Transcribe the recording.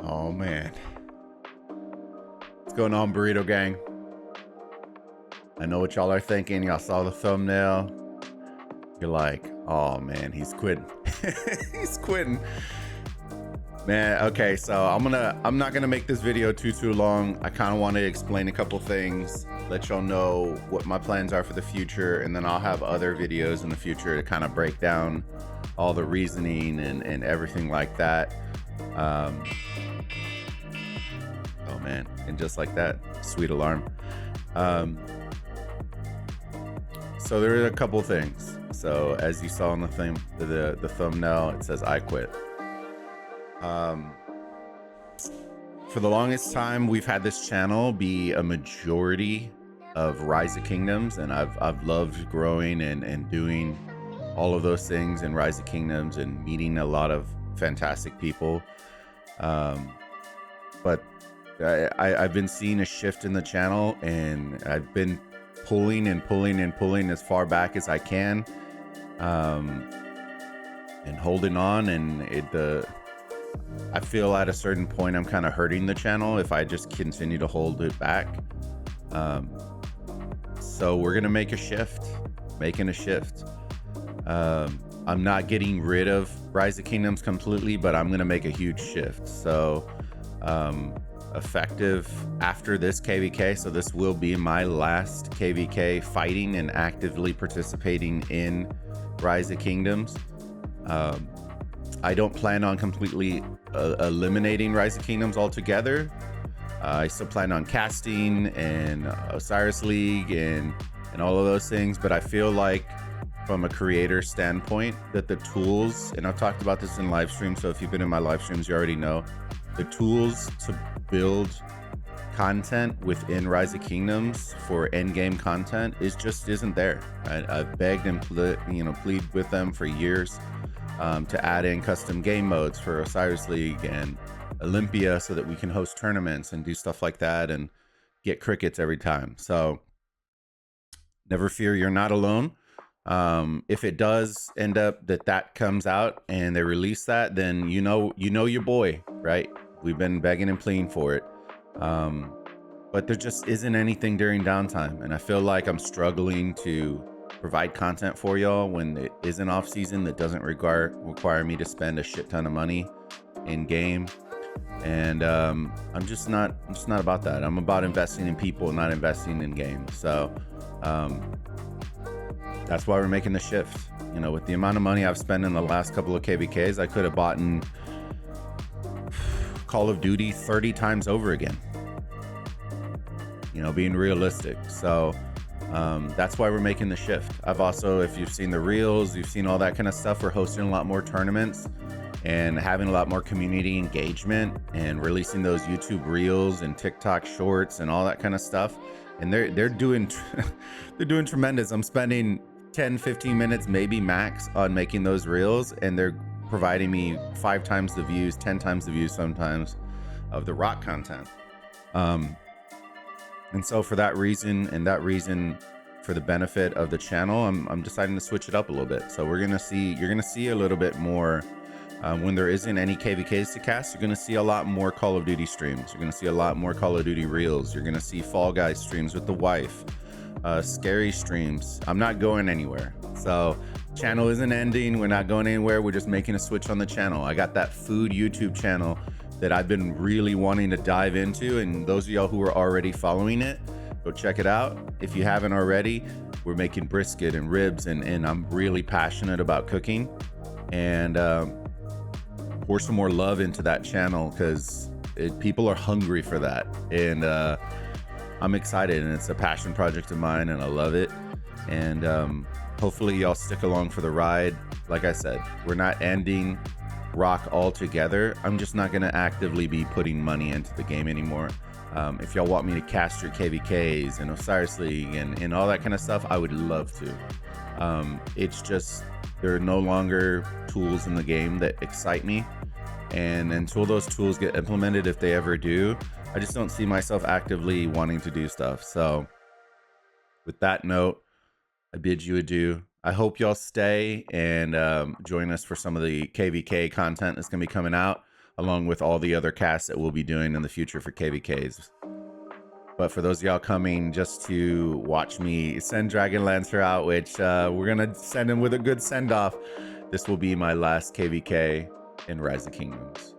Oh man, what's going on, Burrito Gang? I know what y'all are thinking. Y'all saw the thumbnail. You're like, oh man, he's quitting. He's quitting. Man, okay, so I'm not gonna make this video too long. I kind of want to explain a couple things, let y'all know what my plans are for the future, and then I'll have other videos in the future to kind of break down all the reasoning and everything like that. Oh man, and just like that, sweet alarm. So there are a couple things. So as you saw in the thing, the thumbnail, it says I quit. For the longest time, we've had this channel be a majority of Rise of Kingdoms, and I've loved growing and doing all of those things in Rise of Kingdoms and meeting a lot of fantastic people. But I've been seeing a shift in the channel, and I've been pulling as far back as I can, and holding on, and I feel at a certain point I'm kind of hurting the channel if I just continue to hold it back. So we're gonna make a shift, making a shift. I'm not getting rid of Rise of Kingdoms completely, but I'm gonna make a huge shift. So effective after this KVK, so this will be my last KVK fighting and actively participating in Rise of Kingdoms. I don't plan on completely eliminating Rise of Kingdoms altogether. I still plan on casting and Osiris League and all of those things, but I feel like from a creator standpoint that the tools, and I've talked about this in live streams, so if you've been in my live streams, you already know, the tools to build content within Rise of Kingdoms for end game content isn't there. I've begged and plead with them for years to add in custom game modes for Osiris League and Olympia so that we can host tournaments and do stuff like that and get crickets every time. So never fear, you're not alone. If it does end up that comes out and they release that, then you know your boy, right? We've been begging and pleading for it. But there just isn't anything during downtime, and I feel like I'm struggling to provide content for y'all when it isn't off season that doesn't require me to spend a shit ton of money in game. And I'm just not about that. I'm about investing in people, not investing in games. So that's why we're making the shift. You know, with the amount of money I've spent in the last couple of KVKs, I could have bought in Call of Duty 30 times over again. You know, being realistic. So that's why we're making the shift. I've also, if you've seen the reels, you've seen all that kind of stuff, we're hosting a lot more tournaments and having a lot more community engagement and releasing those YouTube reels and TikTok shorts and all that kind of stuff. And they're doing tremendous. I'm spending 10-15 minutes maybe max on making those reels, and they're providing me 5 times the views, 10 times the views sometimes of the rock content. And so for that reason, and that reason for the benefit of the channel, I'm deciding to switch it up a little bit. So you're gonna see a little bit more when there isn't any KVKs to cast. You're gonna see a lot more Call of Duty streams. You're gonna see a lot more Call of Duty reels. You're gonna see Fall Guys streams with the wife, scary streams. I'm not going anywhere. So channel isn't ending. We're not going anywhere. We're just making a switch on the channel. I got that food YouTube channel that I've been really wanting to dive into, and those of y'all who are already following it, go check it out. If you haven't already, we're making brisket and ribs, and I'm really passionate about cooking, and pour some more love into that channel because people are hungry for that, and I'm excited, and it's a passion project of mine, and I love it. And hopefully y'all stick along for the ride. Like I said, we're not ending rock altogether. I'm just not going to actively be putting money into the game anymore. If y'all want me to cast your KVKs and Osiris League and all that kind of stuff, I would love to. It's just there are no longer tools in the game that excite me, and until those tools get implemented, if they ever do, I just don't see myself actively wanting to do stuff. So with that note, I bid you adieu. I hope y'all stay and join us for some of the KVK content that's going to be coming out. along with all the other casts that we'll be doing in the future for KVKs. But for those of y'all coming just to watch me send Dragon Lancer out, which we're gonna send him with a good send-off, this will be my last KVK in Rise of Kingdoms.